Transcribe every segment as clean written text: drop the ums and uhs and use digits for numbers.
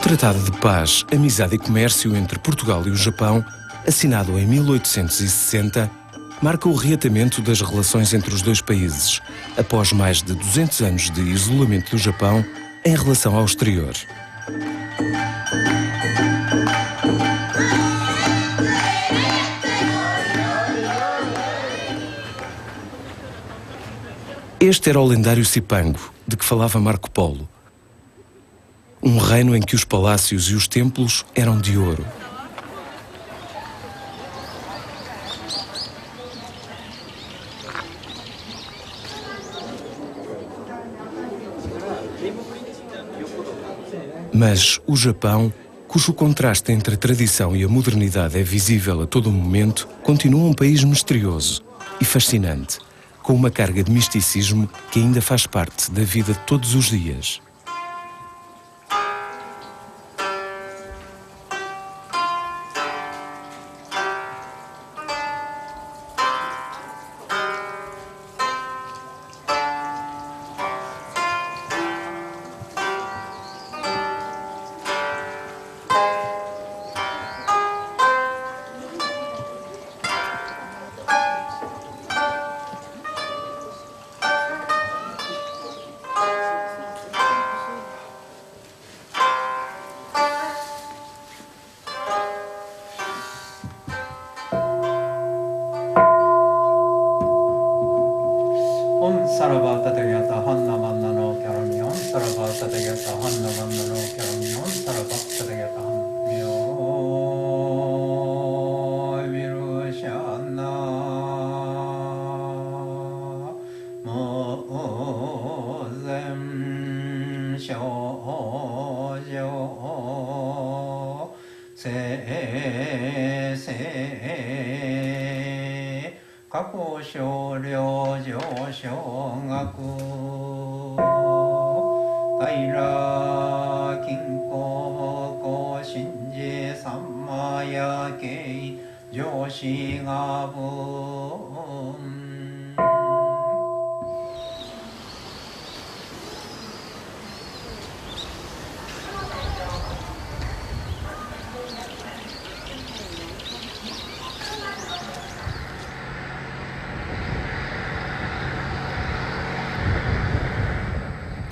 Tratado de Paz, Amizade e Comércio entre Portugal e o Japão, assinado em 1860, marca o reatamento das relações entre os dois países, após mais de 200 anos de isolamento do Japão em relação ao exterior. Este era o lendário Cipango, de que falava Marco Polo. Um reino em que os palácios e os templos eram de ouro. Mas o Japão, cujo contraste entre a tradição e a modernidade é visível a todo momento, continua um país misterioso e fascinante, com uma carga de misticismo que ainda faz parte da vida de todos os dias.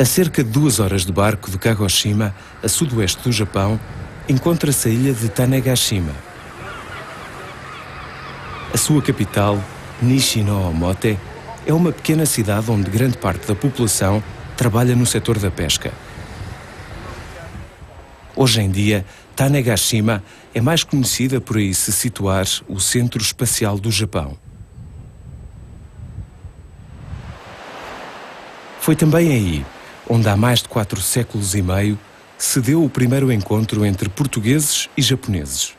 A cerca de 2 horas de barco de Kagoshima, a sudoeste do Japão, encontra-se a ilha de Tanegashima. A sua capital, Nishi-no-Omote, é uma pequena cidade onde grande parte da população trabalha no setor da pesca. Hoje em dia, Tanegashima é mais conhecida por aí se situar o Centro Espacial do Japão. Foi também aí, onde há mais de 4 séculos e meio, se deu o primeiro encontro entre portugueses e japoneses.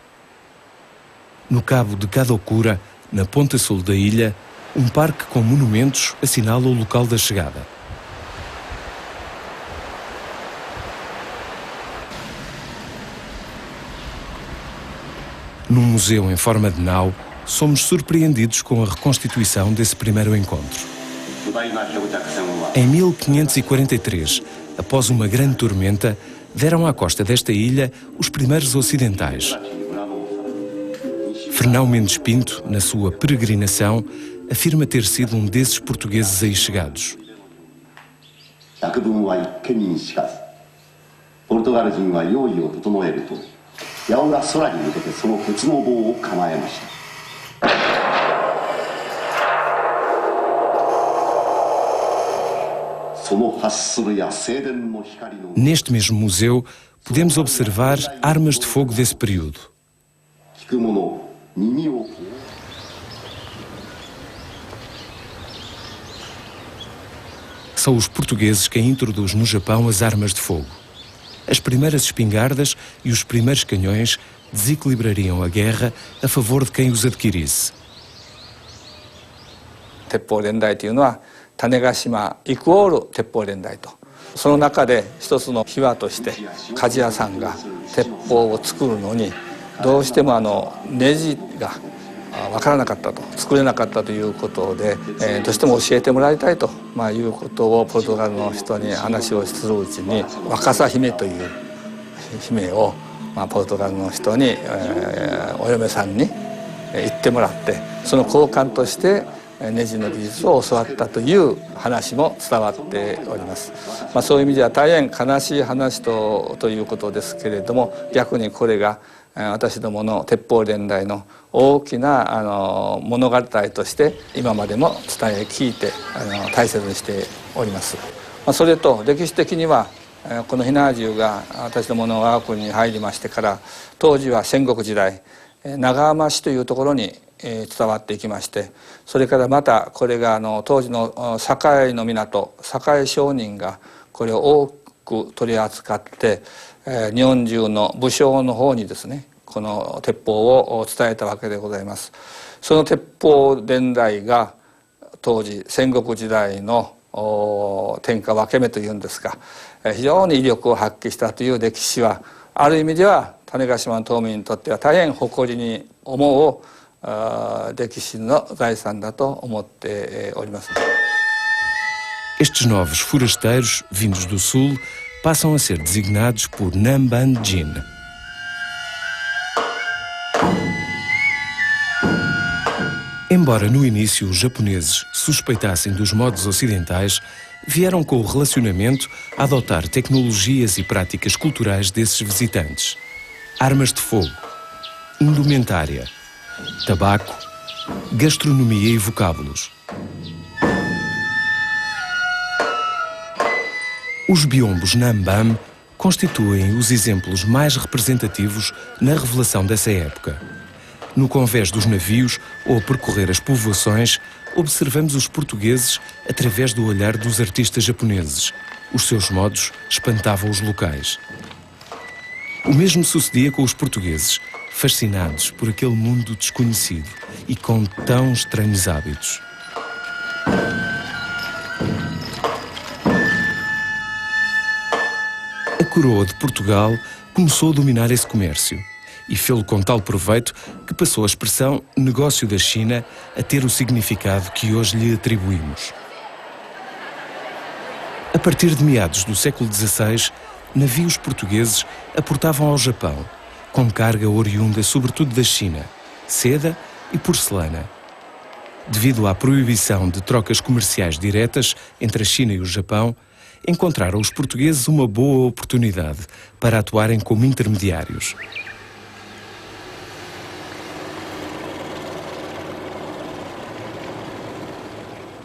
No cabo de Kadokura, na ponta sul da ilha, um parque com monumentos assinala o local da chegada. Num museu em forma de nau, somos surpreendidos com a reconstituição desse primeiro encontro. Em 1543, após uma grande tormenta, deram à costa desta ilha os primeiros ocidentais. Fernão Mendes Pinto, na sua peregrinação, afirma ter sido um desses portugueses aí chegados. Neste mesmo museu, podemos observar armas de fogo desse período. São os portugueses quem introduz no Japão as armas de fogo. As primeiras espingardas e os primeiros canhões desequilibrariam a guerra a favor de quem os adquirisse. 鉄砲連隊というのは種子島イコール鉄砲連隊と、その中で一つの秘話として鍛冶屋さんが鉄砲を作るのにどうしてもネジが分からなかったと、作れなかったということで、どうしても教えてもらいたいと、いうことをポルトガルの人に話をするうちに若狭姫という姫を、ポルトガルの人に、お嫁さんに行ってもらって、その交換としてネジの技術を教わったという話も伝わっております。そういう意味では大変悲しい話ということですけれども、逆にこれが私どもの鉄砲伝来の大きな物語として今までも伝え聞いて大切にしております。それと歴史的にはこの火縄銃が私どもの我が国に入りましてから、当時は戦国時代長浜市というところに伝わっていきまして、それからまたこれが当時の堺の港堺商人がこれを多く取り扱って日本中の武将の方にですね、この鉄砲を伝えたわけでございます。その鉄砲伝来が当時戦国時代の天下分け目というんですが、非常に威力を発揮したという歴史は、ある意味では種子島の島民にとっては大変誇りに思う歴史の財産だと思っております。Estes novos forasteiros, vindos do sul, passam a ser designados por Namban-jin. Embora no início os japoneses suspeitassem dos modos ocidentais, vieram com o relacionamento a adotar tecnologias e práticas culturais desses visitantes. Armas de fogo, indumentária, tabaco, gastronomia e vocábulos. Os biombos Namban constituem os exemplos mais representativos na revelação dessa época. No convés dos navios ou a percorrer as povoações, observamos os portugueses através do olhar dos artistas japoneses. Os seus modos espantavam os locais. O mesmo sucedia com os portugueses, fascinados por aquele mundo desconhecido e com tão estranhos hábitos. A coroa de Portugal começou a dominar esse comércio e fê-lo com tal proveito que passou a expressão negócio da China a ter o significado que hoje lhe atribuímos. A partir de meados do século XVI, navios portugueses aportavam ao Japão, com carga oriunda sobretudo da China, seda e porcelana. Devido à proibição de trocas comerciais diretas entre a China e o Japão, encontraram os portugueses uma boa oportunidade para atuarem como intermediários.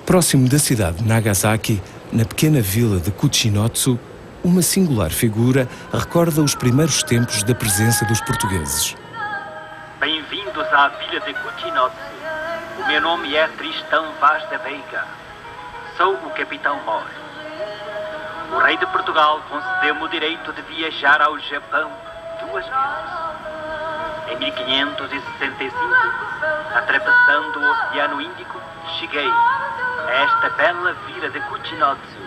Próximo da cidade de Nagasaki, na pequena vila de Kuchinotsu, uma singular figura recorda os primeiros tempos da presença dos portugueses. Bem-vindos à vila de Kuchinotsu. O meu nome é Tristão Vaz da Veiga. Sou o capitão Mor. O rei de Portugal concedeu-me o direito de viajar ao Japão 2 vezes. Em 1565, atravessando o Oceano Índico, cheguei a esta bela vila de Kuchinotsu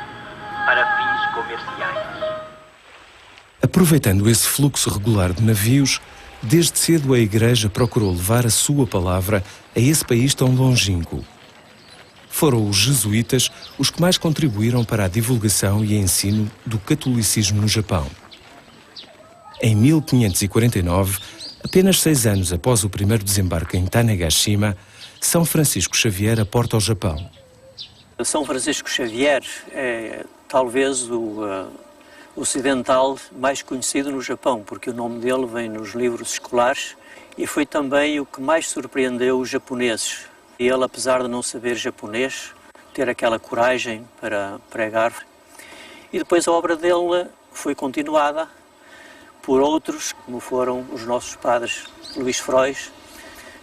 para fins comerciais. Aproveitando esse fluxo regular de navios, desde cedo a Igreja procurou levar a sua palavra a esse país tão longínquo. Foram os jesuítas os que mais contribuíram para a divulgação e ensino do catolicismo no Japão. Em 1549, apenas 6 anos após o primeiro desembarque em Tanegashima, São Francisco Xavier aporta ao Japão. São Francisco Xavier é talvez o ocidental mais conhecido no Japão, porque o nome dele vem nos livros escolares e foi também o que mais surpreendeu os japoneses. Ele, apesar de não saber japonês, ter aquela coragem para pregar. E depois a obra dele foi continuada por outros, como foram os nossos padres Luís Frois,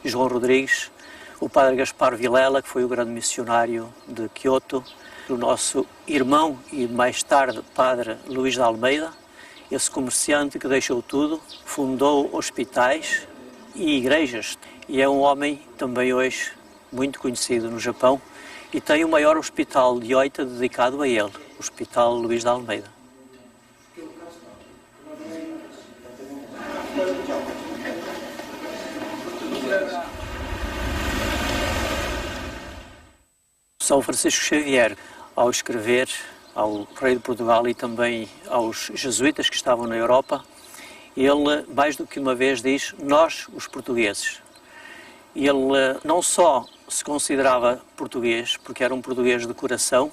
João Rodrigues, o padre Gaspar Vilela, que foi o grande missionário de Kyoto, o nosso irmão e mais tarde padre Luís de Almeida, esse comerciante que deixou tudo, fundou hospitais e igrejas, e é um homem também hoje muito conhecido no Japão e tem o maior hospital de Oita dedicado a ele, o Hospital Luís de Almeida. São Francisco Xavier, ao escrever ao rei de Portugal e também aos jesuítas que estavam na Europa, ele, mais do que uma vez, diz nós, os portugueses. Ele não só se considerava português, porque era um português de coração,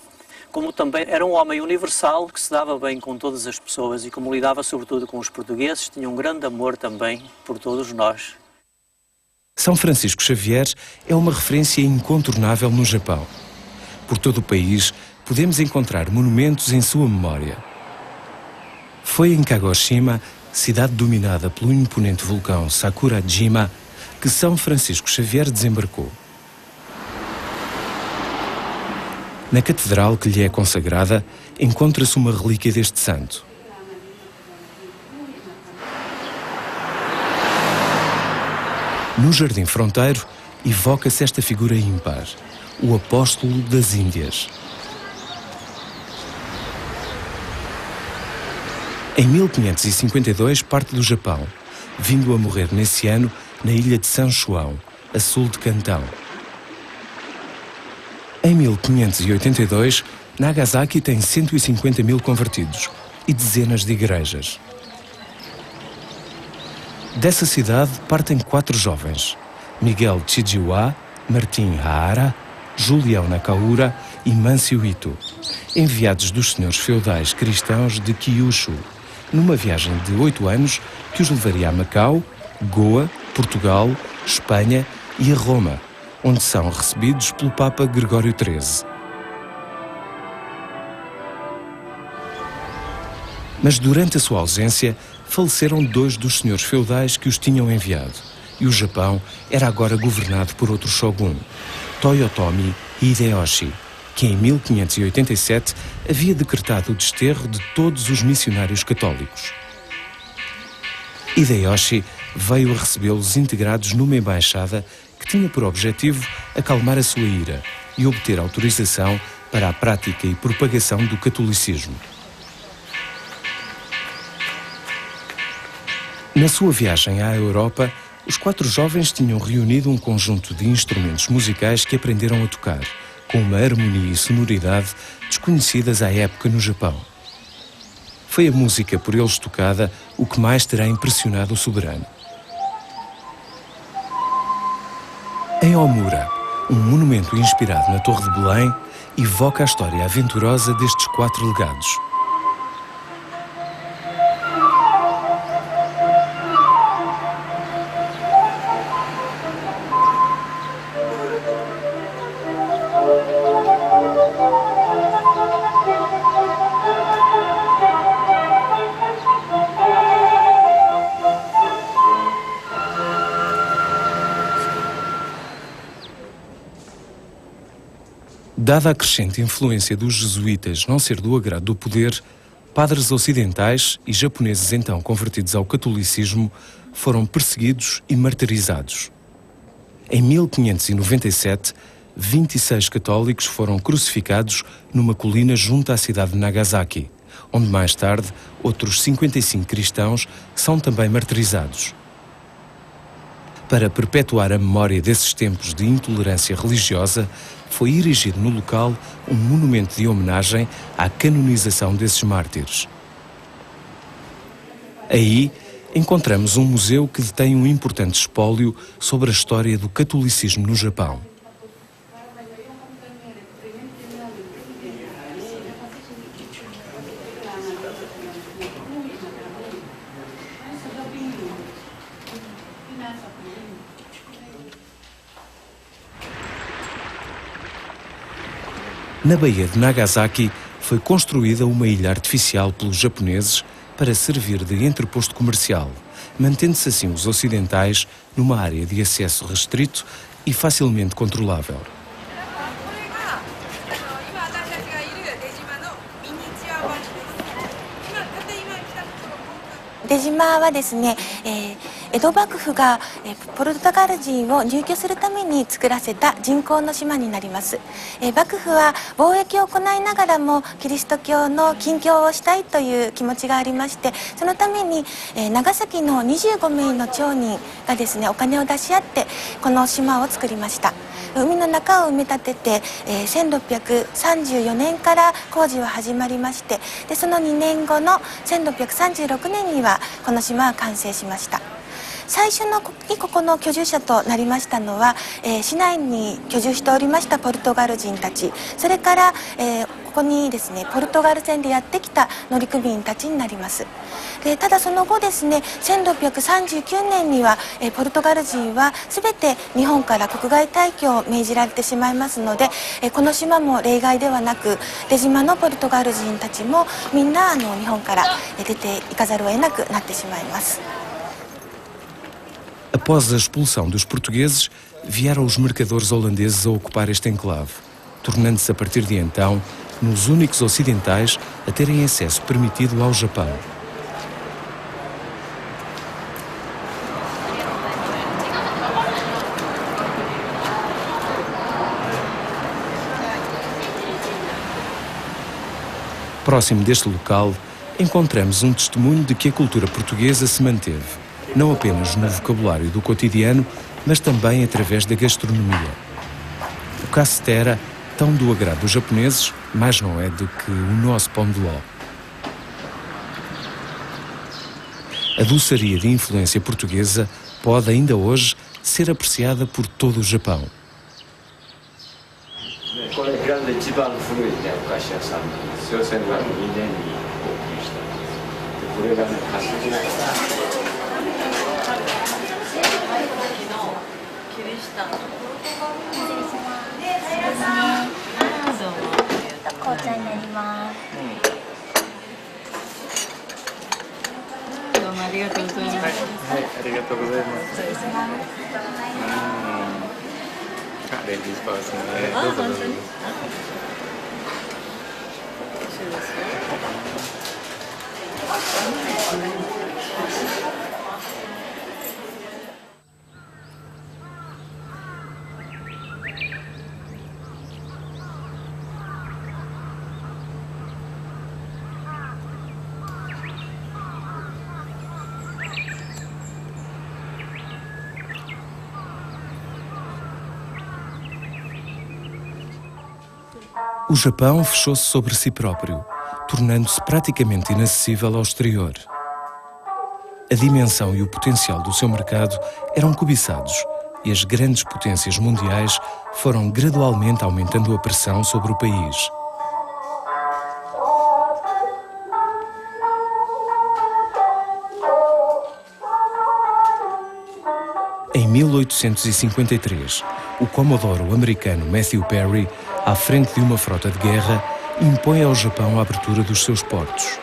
como também era um homem universal que se dava bem com todas as pessoas e como lidava sobretudo com os portugueses, tinha um grande amor também por todos nós. São Francisco Xavier é uma referência incontornável no Japão. Por todo o país podemos encontrar monumentos em sua memória. Foi em Kagoshima, cidade dominada pelo imponente vulcão Sakurajima, que São Francisco Xavier desembarcou. Na catedral que lhe é consagrada, encontra-se uma relíquia deste santo. No Jardim Fronteiro, evoca-se esta figura ímpar, o Apóstolo das Índias. Em 1552 parte do Japão, vindo a morrer nesse ano na ilha de São João, a sul de Cantão. Em 1582, Nagasaki tem 150 mil convertidos e dezenas de igrejas. Dessa cidade partem 4 jovens, Miguel Chijiwa, Martim Hahara, Julião Nakaura e Mâncio Ito, enviados dos senhores feudais cristãos de Kyushu, numa viagem de 8 anos que os levaria a Macau, Goa, Portugal, Espanha e a Roma, onde são recebidos pelo Papa Gregório XIII. Mas durante a sua ausência, faleceram 2 dos senhores feudais que os tinham enviado, e o Japão era agora governado por outro shogun, Toyotomi Hideyoshi, que em 1587 havia decretado o desterro de todos os missionários católicos. Hideyoshi veio a recebê-los integrados numa embaixada que tinha por objetivo acalmar a sua ira e obter autorização para a prática e propagação do catolicismo. Na sua viagem à Europa, os 4 jovens tinham reunido um conjunto de instrumentos musicais que aprenderam a tocar, com uma harmonia e sonoridade desconhecidas à época no Japão. Foi a música por eles tocada o que mais terá impressionado o soberano. Em Omura, um monumento inspirado na Torre de Belém, evoca a história aventurosa destes 4 legados. Dada a crescente influência dos jesuítas não ser do agrado do poder, padres ocidentais e japoneses então convertidos ao catolicismo foram perseguidos e martirizados. Em 1597, 26 católicos foram crucificados numa colina junto à cidade de Nagasaki, onde mais tarde outros 55 cristãos são também martirizados. Para perpetuar a memória desses tempos de intolerância religiosa, foi erigido no local um monumento de homenagem à canonização desses mártires. Aí encontramos um museu que detém um importante espólio sobre a história do catolicismo no Japão. Na Baía de Nagasaki foi construída uma ilha artificial pelos japoneses para servir de entreposto comercial, mantendo-se assim os ocidentais numa área de acesso restrito e facilmente controlável. 出島はですね、江戸幕府がポルトガル人を入居するために作らせた人工の島になります。幕府は貿易を行いながらもキリスト教の禁教をしたいという気持ちがありまして、そのために長崎の25名の町人がですねお金を出し合ってこの島を作りました。海の中を埋め立てて、1634年から工事は始まりまして、でその2年後の1636年にはこの島は完成しました。最初にここの居住者となりましたのは、市内に居住しておりましたポルトガル人たち、それから、ここにですねポルトガル船でやってきた乗組員たちになります。でただその後ですね、1639年には、ポルトガル人は全て日本から国外退去を命じられてしまいますので、この島も例外ではnaく、出島のポルトガル人たちもみんな日本から出ていかざるを得なくなってしまいます。Após a expulsão dos portugueses, vieram os mercadores holandeses a ocupar este enclave, tornando-se a partir de então nos únicos ocidentais a terem acesso permitido ao Japão. Próximo deste local, encontramos um testemunho de que a cultura portuguesa se manteve, não apenas no vocabulário do cotidiano, mas também através da gastronomia. O cassitera, tão do agrado dos japoneses, mais não é do que o nosso pão de ló. A doçaria de influência portuguesa pode ainda hoje ser apreciada por todo o Japão. O Japão fechou-se sobre si próprio, tornando-se praticamente inacessível ao exterior. A dimensão e o potencial do seu mercado eram cobiçados e as grandes potências mundiais foram gradualmente aumentando a pressão sobre o país. Em 1853, o comodoro americano Matthew Perry, à frente de uma frota de guerra, impõe ao Japão a abertura dos seus portos.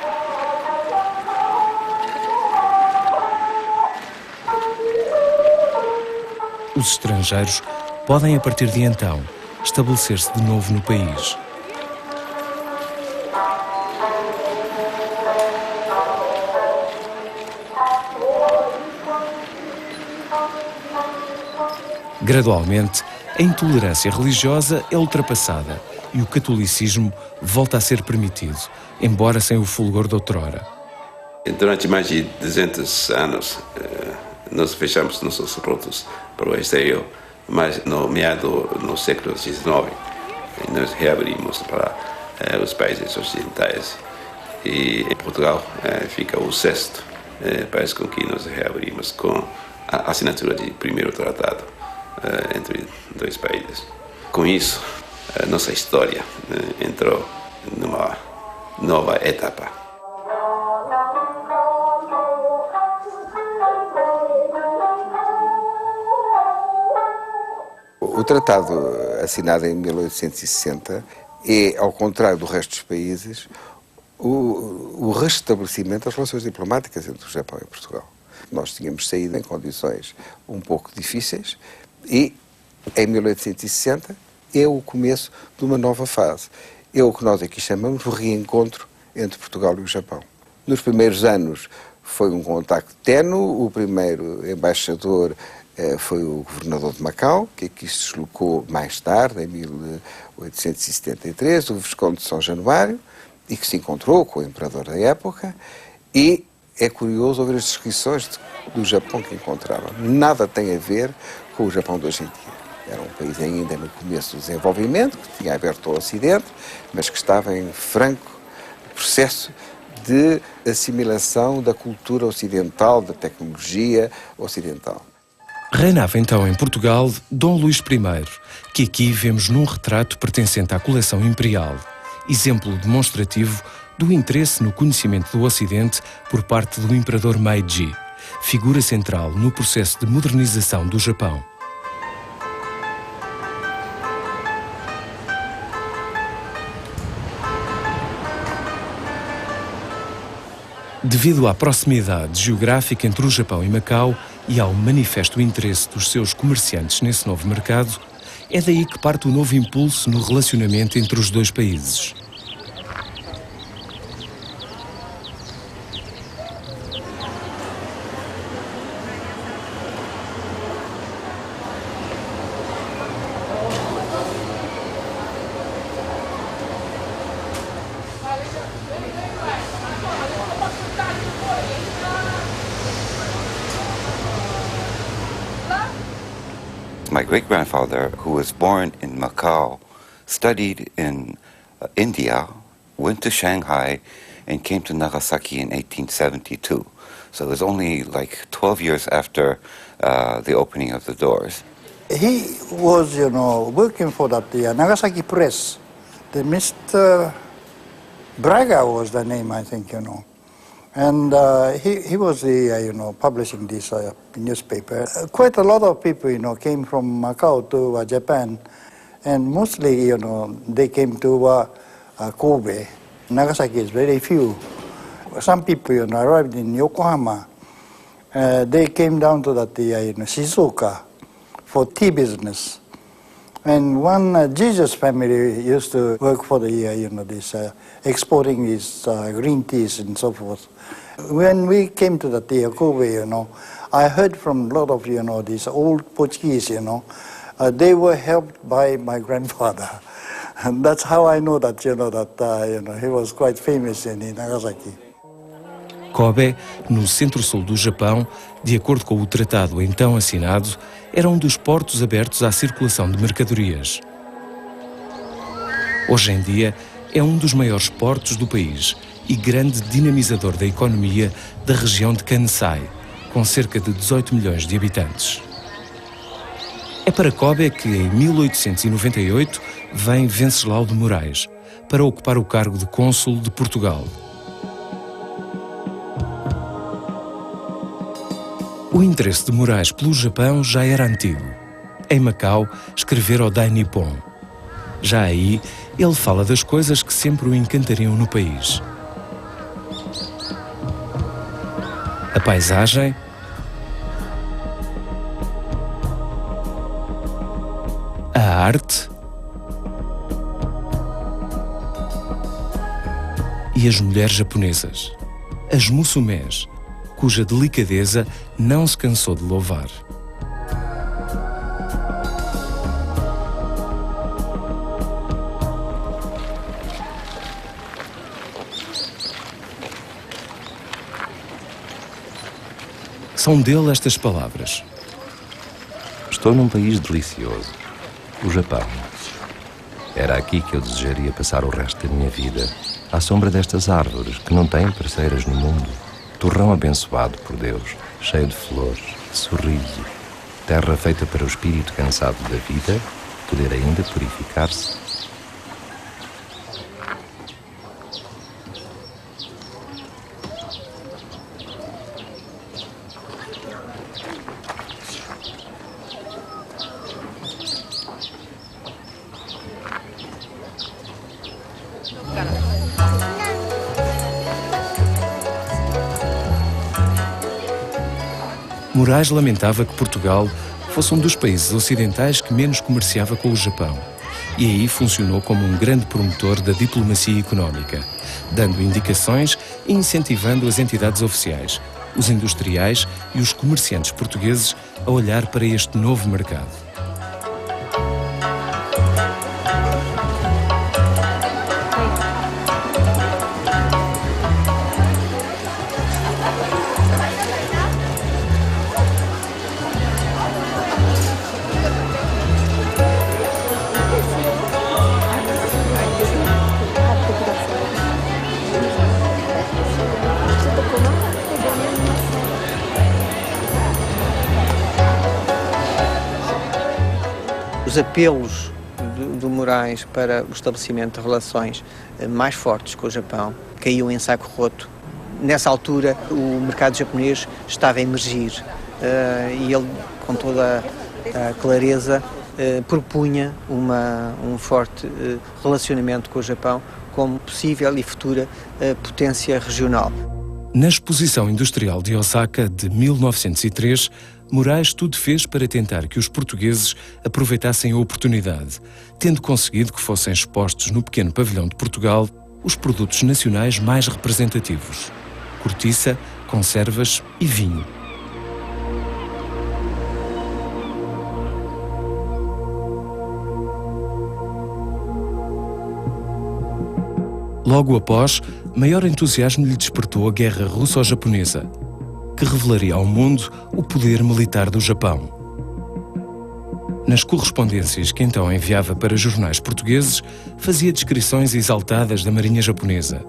Os estrangeiros podem, a partir de então, estabelecer-se de novo no país. Gradualmente, a intolerância religiosa é ultrapassada e o catolicismo volta a ser permitido, embora sem o fulgor de outrora. Durante mais de 200 anos, nós fechamos nossos portos para o exterior, mas no século XIX, nós reabrimos para os países ocidentais. E em Portugal fica o sexto país com que nós reabrimos com a assinatura de primeiro tratado entre dois países. Com isso, nossa história entrou numa nova etapa. O tratado assinado em 1860 é, ao contrário do resto dos países, o restabelecimento das relações diplomáticas entre o Japão e Portugal. Nós tínhamos saído em condições um pouco difíceis e, em 1860, é o começo de uma nova fase. É o que nós aqui chamamos de reencontro entre Portugal e o Japão. Nos primeiros anos foi um contacto ténue. O primeiro embaixador foi o governador de Macau, que aqui se deslocou mais tarde, em 1873, o Visconde de São Januário, e que se encontrou com o imperador da época. E é curioso ouvir as descrições do Japão que encontraram. Nada tem a ver com o Japão de hoje em dia. Era um país ainda no começo do desenvolvimento, que tinha aberto ao Ocidente, mas que estava em franco processo de assimilação da cultura ocidental, da tecnologia ocidental. Reinava então em Portugal Dom Luís I, que aqui vemos num retrato pertencente à coleção imperial, exemplo demonstrativo do interesse no conhecimento do Ocidente por parte do imperador Meiji, figura central no processo de modernização do Japão. Devido à proximidade geográfica entre o Japão e Macau e ao manifesto interesse dos seus comerciantes nesse novo mercado, é daí que parte o novo impulso no relacionamento entre os dois países. My great-grandfather, who was born in Macau, studied in India, went to Shanghai, and came to Nagasaki in 1872. So it was only like 12 years after the opening of the doors. He was, working for that Nagasaki Press. The Mr. Braga was the name, I think, And he was the, publishing this newspaper. Quite a lot of people, came from Macau to Japan, and mostly, they came to Kobe. Nagasaki is very few. Some people, arrived in Yokohama. They came down to that, Shizuoka for tea business. And one Jesus family used to work for the, exporting these green teas and so forth. When we came to the Kobe, I heard from a lot of, these old Portuguese, they were helped by my grandfather. And that's how I know that, he was quite famous in Nagasaki. Kobe, no centro-sul do Japão, de acordo com o tratado então assinado, era um dos portos abertos à circulação de mercadorias. Hoje em dia, é um dos maiores portos do país e grande dinamizador da economia da região de Kansai, com cerca de 18 milhões de habitantes. É para Kobe que, em 1898, vem Venceslau de Moraes, para ocupar o cargo de cônsul de Portugal. O interesse de Moraes pelo Japão já era antigo. Em Macau, escrevera o Dai Nippon. Já aí, ele fala das coisas que sempre o encantariam no país. A paisagem, a arte e as mulheres japonesas, as musumés, cuja delicadeza não se cansou de louvar. São dele estas palavras. Estou num país delicioso, o Japão. Era aqui que eu desejaria passar o resto da minha vida, à sombra destas árvores que não têm parceiras no mundo. Torrão abençoado por Deus, cheio de flores, de sorriso. Terra feita para o espírito cansado da vida poder ainda purificar-se. Moraes lamentava que Portugal fosse um dos países ocidentais que menos comerciava com o Japão, e aí funcionou como um grande promotor da diplomacia económica, dando indicações e incentivando as entidades oficiais, os industriais e os comerciantes portugueses a olhar para este novo mercado. Os apelos do Moraes para o estabelecimento de relações mais fortes com o Japão caiu em saco roto. Nessa altura, o mercado japonês estava a emergir e ele, com toda a clareza, propunha um forte relacionamento com o Japão como possível e futura potência regional. Na Exposição Industrial de Osaka de 1903, Moraes tudo fez para tentar que os portugueses aproveitassem a oportunidade, tendo conseguido que fossem expostos no pequeno pavilhão de Portugal os produtos nacionais mais representativos: cortiça, conservas e vinho. Logo após, maior entusiasmo lhe despertou a Guerra Russo-Japonesa, que revelaria ao mundo o poder militar do Japão. Nas correspondências que então enviava para jornais portugueses, fazia descrições exaltadas da marinha japonesa,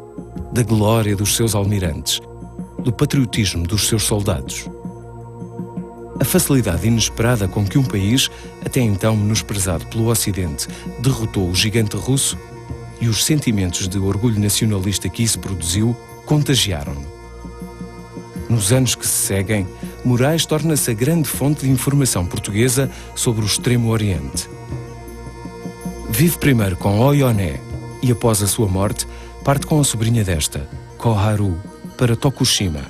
da glória dos seus almirantes, do patriotismo dos seus soldados. A facilidade inesperada com que um país, até então menosprezado pelo Ocidente, derrotou o gigante russo e os sentimentos de orgulho nacionalista que isso produziu contagiaram-no. Nos anos que se seguem, Moraes torna-se a grande fonte de informação portuguesa sobre o Extremo Oriente. Vive primeiro com Oyoné e, após a sua morte, parte com a sobrinha desta, Koharu, para Tokushima.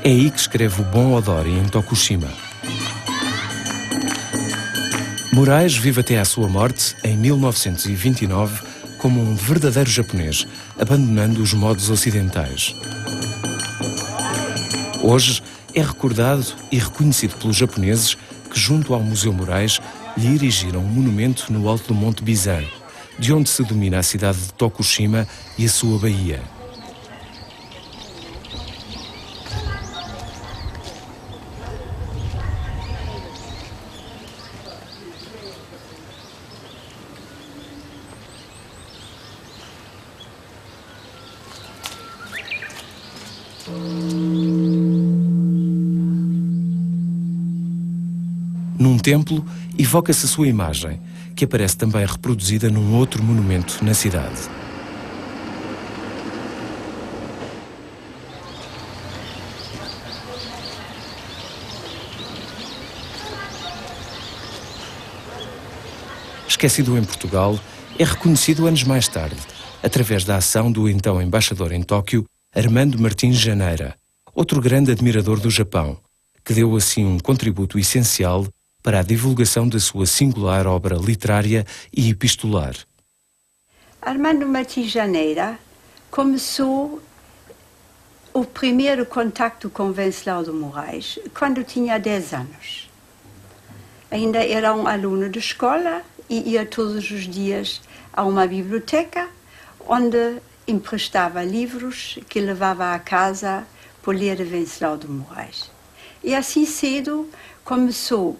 É aí que escreve o Bom Odori em Tokushima. Moraes vive até à sua morte, em 1929, como um verdadeiro japonês, abandonando os modos ocidentais. Hoje é recordado e reconhecido pelos japoneses que, junto ao Museu Moraes, lhe erigiram um monumento no alto do Monte Bizan, de onde se domina a cidade de Tokushima e a sua baía. Num templo, evoca-se a sua imagem, que aparece também reproduzida num outro monumento na cidade. Esquecido em Portugal, é reconhecido anos mais tarde, através da ação do então embaixador em Tóquio, Armando Martins Janeira, outro grande admirador do Japão, que deu assim um contributo essencial para a divulgação da sua singular obra literária e epistolar. Armando Martins Janeira começou o primeiro contacto com Venceslau de Moraes quando tinha 10 anos. Ainda era um aluno de escola e ia todos os dias a uma biblioteca onde emprestava livros que levava a casa por ler Venceslau de Moraes. E assim cedo começou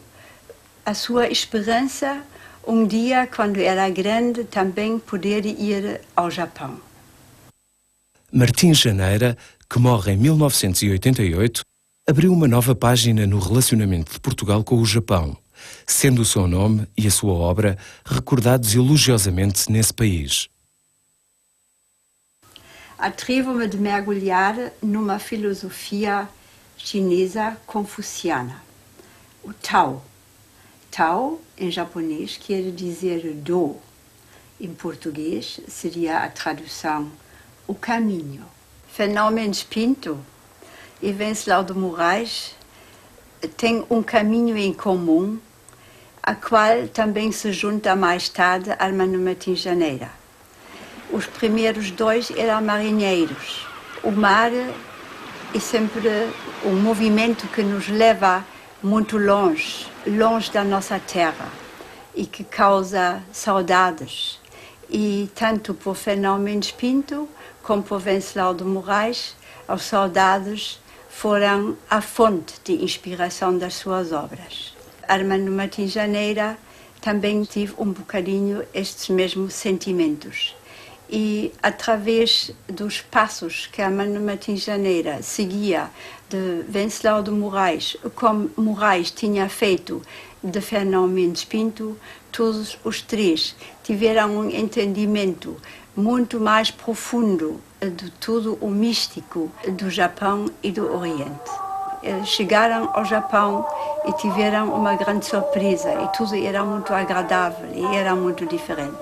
a sua esperança, um dia, quando era grande, também poder ir ao Japão. Martins Janeira, que morre em 1988, abriu uma nova página no relacionamento de Portugal com o Japão, sendo o seu nome e a sua obra recordados elogiosamente nesse país. Atrevo-me de mergulhar numa filosofia chinesa confuciana, o Tao. Tao, em japonês, quer dizer do. Em português, seria a tradução o caminho. Fernão Mendes Pinto e Venceslau de Moraes têm um caminho em comum, a qual também se junta mais tarde Armando Martins Janeira. Os primeiros dois eram marinheiros. O mar é sempre um movimento que nos leva muito longe, longe da nossa terra, e que causa saudades. E tanto por Fernão Mendes Pinto como por Venceslau de Moraes, as saudades foram a fonte de inspiração das suas obras. Armando Martins Janeira também teve um bocadinho estes mesmos sentimentos. e através dos passos que a Ana Martins Janeira seguia de Venceslau de Moraes, como Moraes tinha feito de Fernão Mendes Pinto, todos os três tiveram um entendimento muito mais profundo de tudo o místico do Japão e do Oriente. Chegaram ao Japão e tiveram uma grande surpresa e tudo era muito agradável e era muito diferente.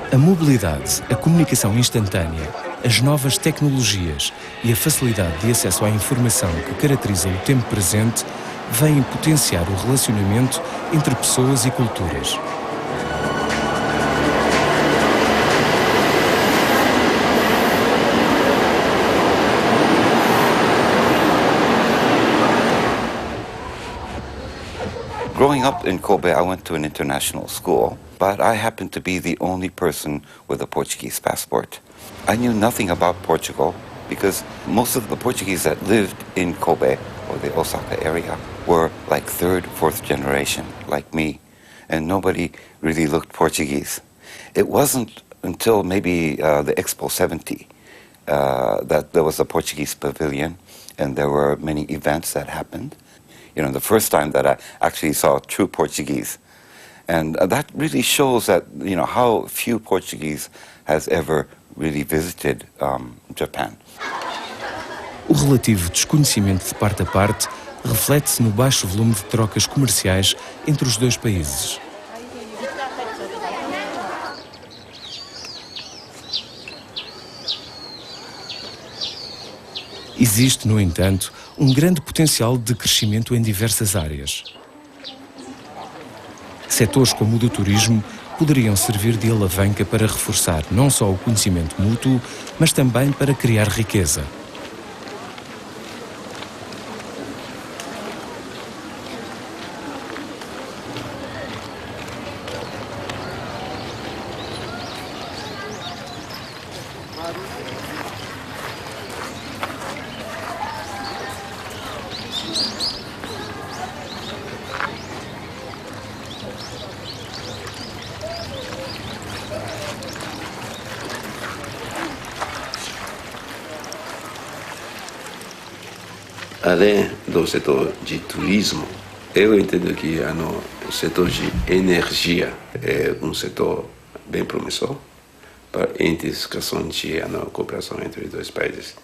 A mobilidade, a comunicação instantânea, as novas tecnologias e a facilidade de acesso à informação que caracterizam o tempo presente vêm potenciar o relacionamento entre pessoas e culturas. Growing up in Kobe, I went to an international school, but I happened to be the only person with a Portuguese passport. I knew nothing about Portugal because most of the Portuguese that lived in Kobe, or the Osaka area, were like third, fourth generation, like me, and nobody really looked Portuguese. It wasn't until maybe the Expo 70 that there was a Portuguese pavilion, and there were many events that happened. You know, the first time that I actually saw true Portuguese. And that really shows that, you know, how few Portuguese has ever really visited Japan. O relativo desconhecimento de parte a parte reflete-se no baixo volume de trocas comerciais entre os dois países. Existe, no entanto, um grande potencial de crescimento em diversas áreas. Setores como o do turismo poderiam servir de alavanca para reforçar não só o conhecimento mútuo, mas também para criar riqueza. Além do setor de turismo, eu entendo que o setor de energia é um setor bem promissor para a intensificação de cooperação entre os dois países.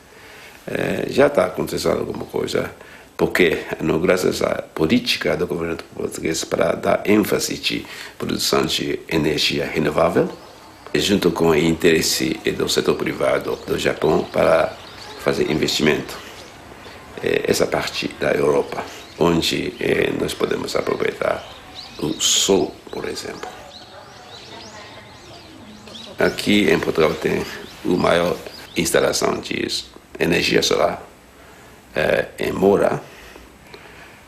Já está acontecendo alguma coisa. porque graças à política do governo português para dar ênfase de produção de energia renovável, junto com o interesse do setor privado do Japão para fazer investimento, essa parte da Europa, onde nós podemos aproveitar o sol, por exemplo. Aqui em Portugal tem a maior instalação de energia solar em Moura,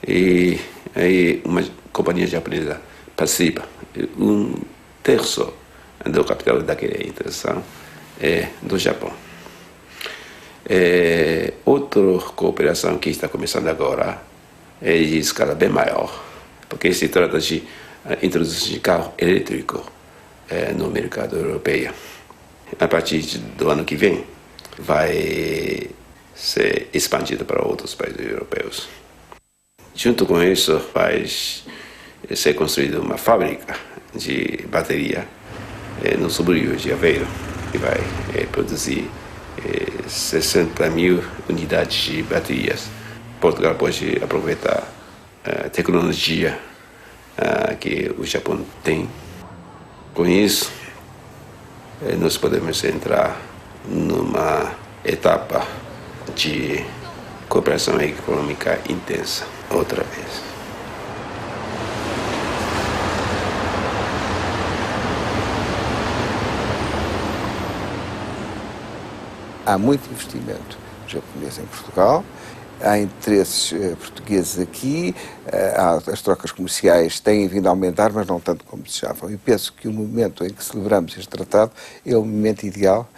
e aí uma companhia japonesa participa. 1/3 do capital daquela instalação é do Japão. Outra cooperação que está começando agora é de escala bem maior, porque se trata de introduzir de carro elétrico no mercado europeu. A partir do ano que vem, vai ser expandido para outros países europeus. Junto com isso, vai ser construída uma fábrica de bateria no subúrbio de Aveiro, que vai produzir 60 mil unidades de baterias. Portugal pode aproveitar a tecnologia que o Japão tem. Com isso, nós podemos entrar numa etapa de cooperação econômica intensa outra vez. Há muito investimento japonês em Portugal, há interesses portugueses aqui, as trocas comerciais têm vindo a aumentar, mas não tanto como desejavam. E penso que o momento em que celebramos este tratado é o momento ideal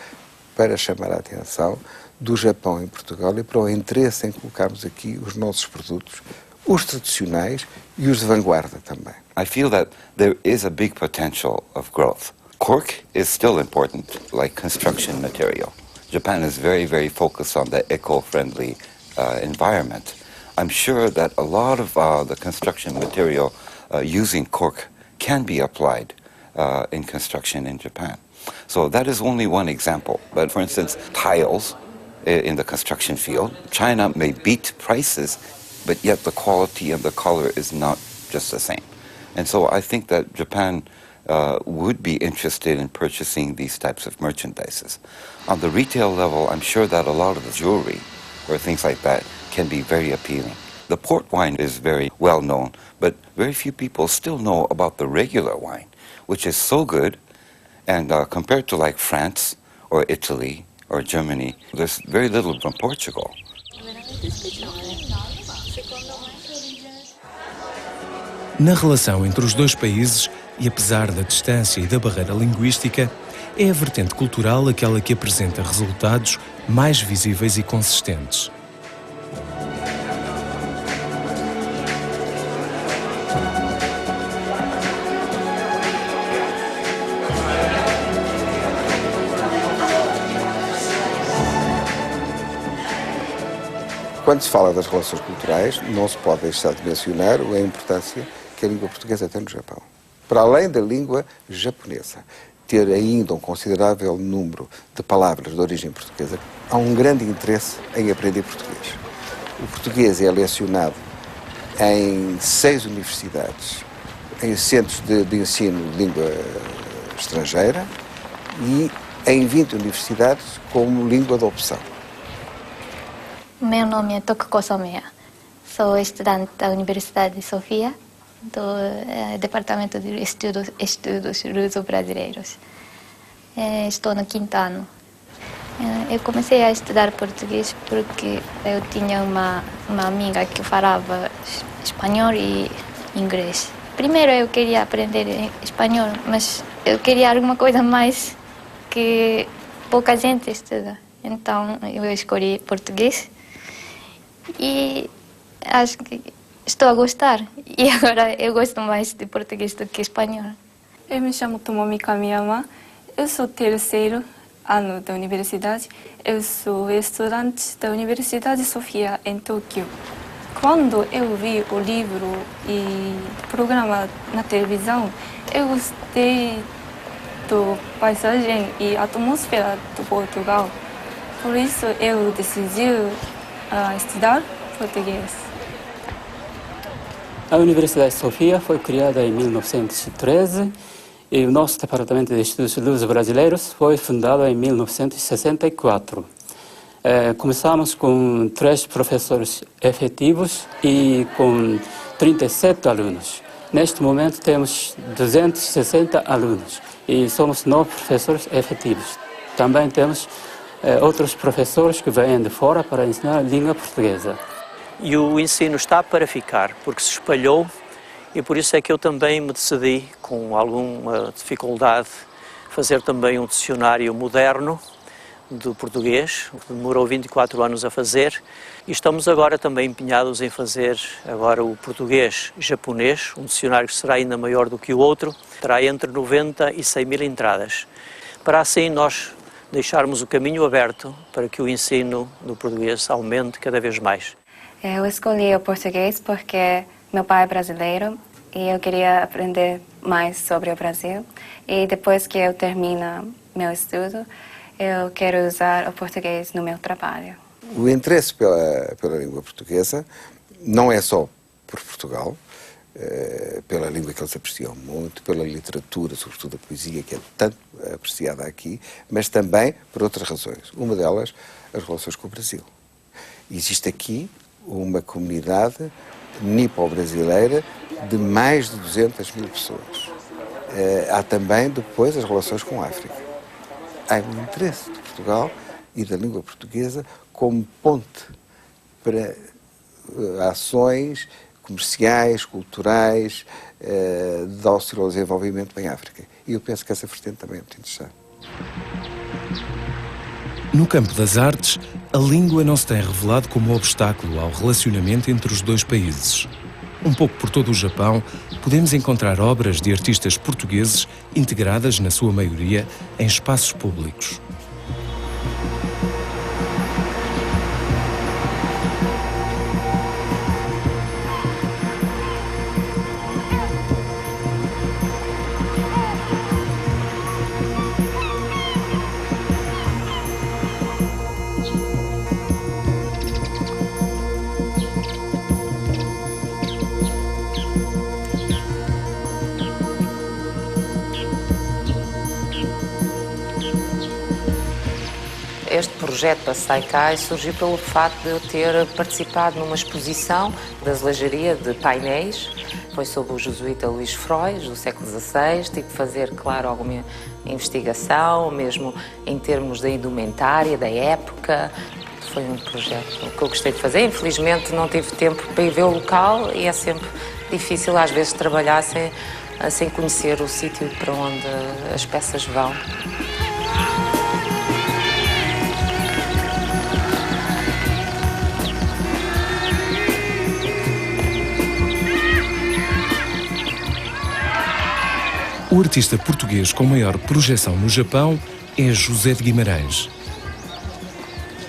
para chamar a atenção do Japão em Portugal e para o interesse em colocarmos aqui os nossos produtos, os tradicionais e os de vanguarda também. I feel that there is a big potential of growth. Cork is still important, like construction material. Japan is very, very focused on the eco-friendly environment. I'm sure that a lot of the construction material using cork can be applied in construction in Japan. So that is only one example. But for instance, tiles in the construction field, China may beat prices, but yet the quality and the color is not just the same. And so I think that Japan would be interested in purchasing these types of merchandises. On the retail level, I'm sure that a lot of the jewelry or things like that can be very appealing. The port wine is very well known, but very few people still know about the regular wine, which is so good, and compared to like France or Italy or Germany, there's very little from Portugal. Na relação entre os dois países, e apesar da distância e da barreira linguística, é a vertente cultural aquela que apresenta resultados mais visíveis e consistentes. Quando se fala das relações culturais, não se pode deixar de mencionar a importância que a língua portuguesa tem no Japão. Para além da língua japonesa ter ainda um considerável número de palavras de origem portuguesa, há um grande interesse em aprender português. O português é lecionado em 6 universidades, em centros de ensino de língua estrangeira e em 20 universidades como língua de opção. Meu nome é Tokuko Someya. Sou estudante da Universidade de Sofia, do Departamento de Estudos Luso-Brasileiros. Estou no 5º ano. Eu comecei a estudar português porque eu tinha uma amiga que falava espanhol e inglês. Primeiro eu queria aprender espanhol, mas eu queria alguma coisa mais que pouca gente estuda. Então eu escolhi português e acho que estou a gostar. E agora eu gosto mais de português do que espanhol. Eu me chamo Tomomi Kamiyama. Eu sou 3º ano da universidade. Eu sou estudante da Universidade de Sofia, em Tóquio. Quando eu vi o livro e o programa na televisão, eu gostei da paisagem e atmosfera do Portugal. Por isso eu decidi estudar português. A Universidade de Sofia foi criada em 1913 e o nosso Departamento de Estudos Luso-Brasileiros foi fundado em 1964. Começamos com 3 professores efetivos e com 37 alunos. Neste momento temos 260 alunos e somos 9 professores efetivos. Também temos outros professores que vêm de fora para ensinar a língua portuguesa. E o ensino está para ficar, porque se espalhou, e por isso é que eu também me decidi, com alguma dificuldade, fazer também um dicionário moderno do português, que demorou 24 anos a fazer, e estamos agora também empenhados em fazer agora o português-japonês, um dicionário que será ainda maior do que o outro, terá entre 90 e 100 mil entradas, para assim nós deixarmos o caminho aberto para que o ensino do português aumente cada vez mais. Eu escolhi o português porque meu pai é brasileiro e eu queria aprender mais sobre o Brasil. E depois que eu termino meu estudo, eu quero usar o português no meu trabalho. O interesse pela língua portuguesa não é só por Portugal, pela língua que eles apreciam muito, pela literatura, sobretudo a poesia, que é tanto apreciada aqui, mas também por outras razões. Uma delas, as relações com o Brasil. Existe aqui uma comunidade nipo-brasileira de mais de 200 mil pessoas. Há também, depois, as relações com a África. Há um interesse de Portugal e da língua portuguesa como ponte para ações comerciais, culturais, de auxílio ao desenvolvimento em África. E eu penso que essa vertente também é muito interessante. No campo das artes, a língua não se tem revelado como obstáculo ao relacionamento entre os dois países. Um pouco por todo o Japão, podemos encontrar obras de artistas portugueses integradas, na sua maioria, em espaços públicos. Este projeto, a Saikai, surgiu pelo facto de eu ter participado numa exposição de azulejaria de painéis. Foi sobre o jesuíta Luís Frois, do século XVI. Tive de fazer, claro, alguma investigação, mesmo em termos da indumentária, da época. Foi um projeto que eu gostei de fazer. Infelizmente não tive tempo para ir ver o local e é sempre difícil, às vezes, trabalhar sem conhecer o sítio para onde as peças vão. O artista português com maior projeção no Japão é José de Guimarães.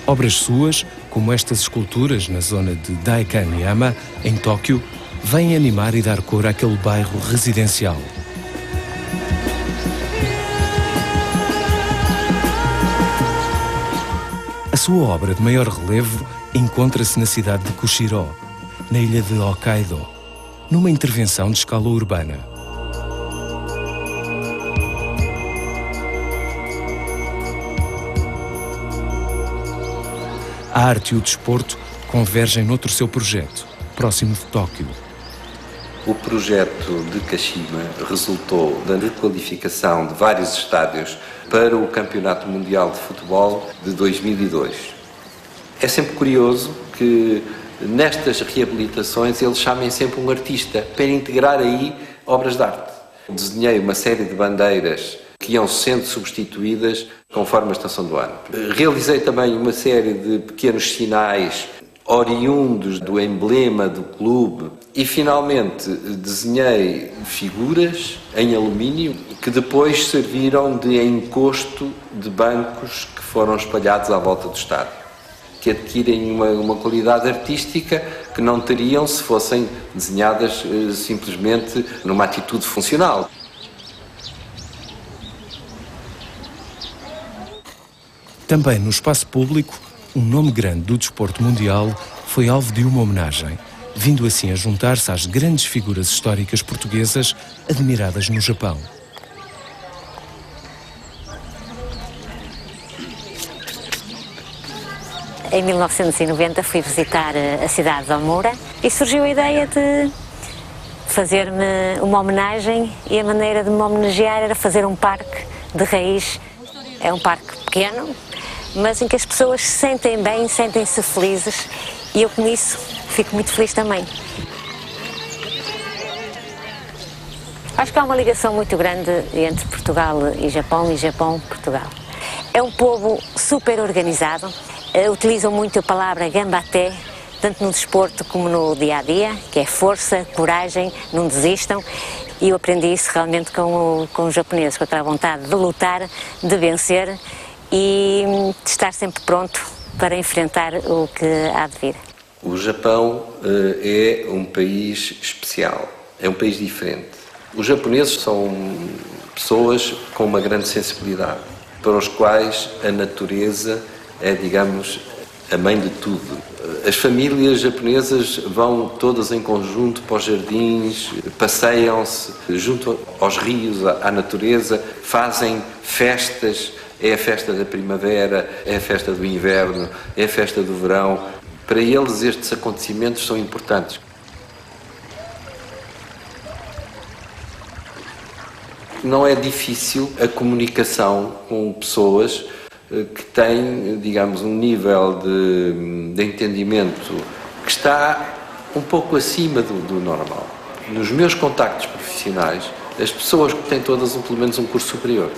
Obras suas, como estas esculturas na zona de Daikanyama, em Tóquio, vêm animar e dar cor àquele bairro residencial. A sua obra de maior relevo encontra-se na cidade de Kushiro, na ilha de Hokkaido, numa intervenção de escala urbana. A arte e o desporto convergem noutro seu projeto, próximo de Tóquio. O projeto de Kashima resultou da requalificação de vários estádios para o Campeonato Mundial de Futebol de 2002. É sempre curioso que nestas reabilitações eles chamem sempre um artista para integrar aí obras de arte. Desenhei uma série de bandeiras que iam sendo substituídas conforme a estação do ano. Realizei também uma série de pequenos sinais oriundos do emblema do clube e, finalmente, desenhei figuras em alumínio que depois serviram de encosto de bancos que foram espalhados à volta do estádio, que adquirem uma qualidade artística que não teriam se fossem desenhadas simplesmente numa atitude funcional. Também no espaço público, um nome grande do desporto mundial foi alvo de uma homenagem, vindo assim a juntar-se às grandes figuras históricas portuguesas admiradas no Japão. Em 1990 fui visitar a cidade de Omura e surgiu a ideia de fazer-me uma homenagem, e a maneira de me homenagear era fazer um parque de raiz. É um parque pequeno, mas em que as pessoas se sentem bem, sentem-se felizes, e eu com isso fico muito feliz também. Acho que há uma ligação muito grande entre Portugal e Japão-Portugal. É um povo super organizado, utilizam muito a palavra gambaté, tanto no desporto como no dia-a-dia, que é força, coragem, não desistam. E eu aprendi isso realmente com os japoneses, com aquela vontade de lutar, de vencer e de estar sempre pronto para enfrentar o que há de vir. O Japão é um país especial, é um país diferente. Os japoneses são pessoas com uma grande sensibilidade, para os quais a natureza é, digamos, a mãe de tudo. As famílias japonesas vão todas em conjunto para os jardins, passeiam-se junto aos rios, à natureza, fazem festas. É a festa da primavera, é a festa do inverno, é a festa do verão. Para eles estes acontecimentos são importantes. Não é difícil a comunicação com pessoas que têm, digamos, um nível de entendimento que está um pouco acima do normal. Nos meus contactos profissionais, as pessoas têm todas pelo menos um curso superior.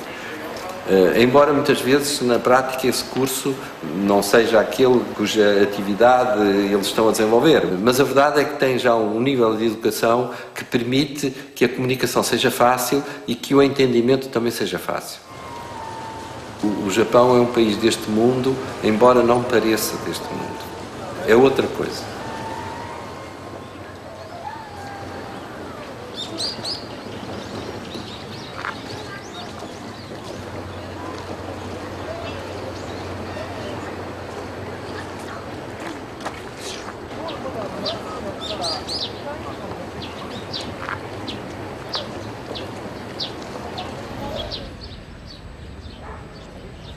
Embora muitas vezes na prática esse curso não seja aquele cuja atividade eles estão a desenvolver, mas a verdade é que tem já um nível de educação que permite que a comunicação seja fácil e que o entendimento também seja fácil. O Japão é um país deste mundo, embora não pareça deste mundo. É outra coisa.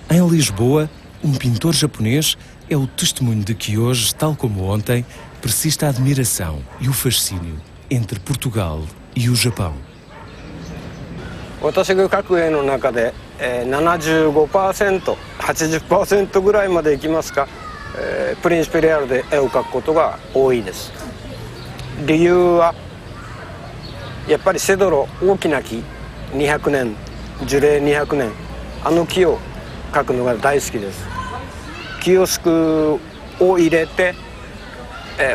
Em Lisboa, um pintor japonês é o testemunho de que hoje, tal como ontem, persiste a admiração e o fascínio entre Portugal e o Japão. 私が描く絵の中で 75%、80% ぐらいまでいきますか、プリンシペレアルで絵を描くことが多いです。理由はやっぱりセドロ、大きな木、200年、樹齢200年、あの木を描くのが大好きです。キヨスクを入れて、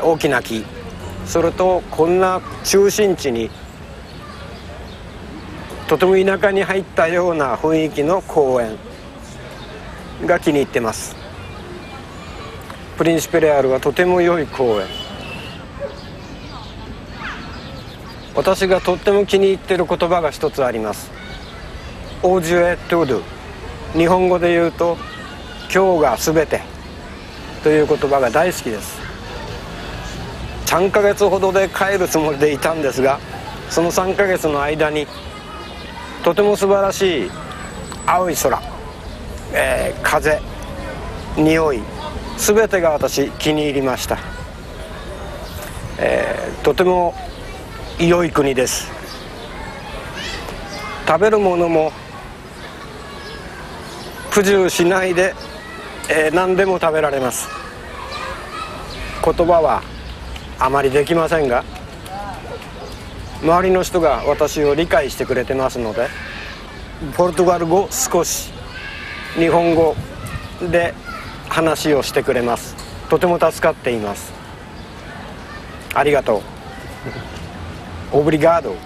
大きな木、それとこんな中心地にとても田舎に入ったような雰囲気の公園が気に入ってます。プリンシペレアルはとても良い公園。私がとっても気に入っている言葉が一つあります。オージュエトゥドゥ、日本語で言うと今日がすべてという言葉が大好きです。3ヶ月ほどで帰るつもりでいたんですが、その3ヶ月の間にとても素晴らしい青い空、風、匂い、すべてが私気に入りました。とても良い国です。食べるものも不自由しないで、何でも食べられます。言葉はあまりできませんが、周りの人が私を理解してくれてますので、ポルトガル語少し、日本語で話をしてくれます。とても助かっています。ありがとう。オブリガード。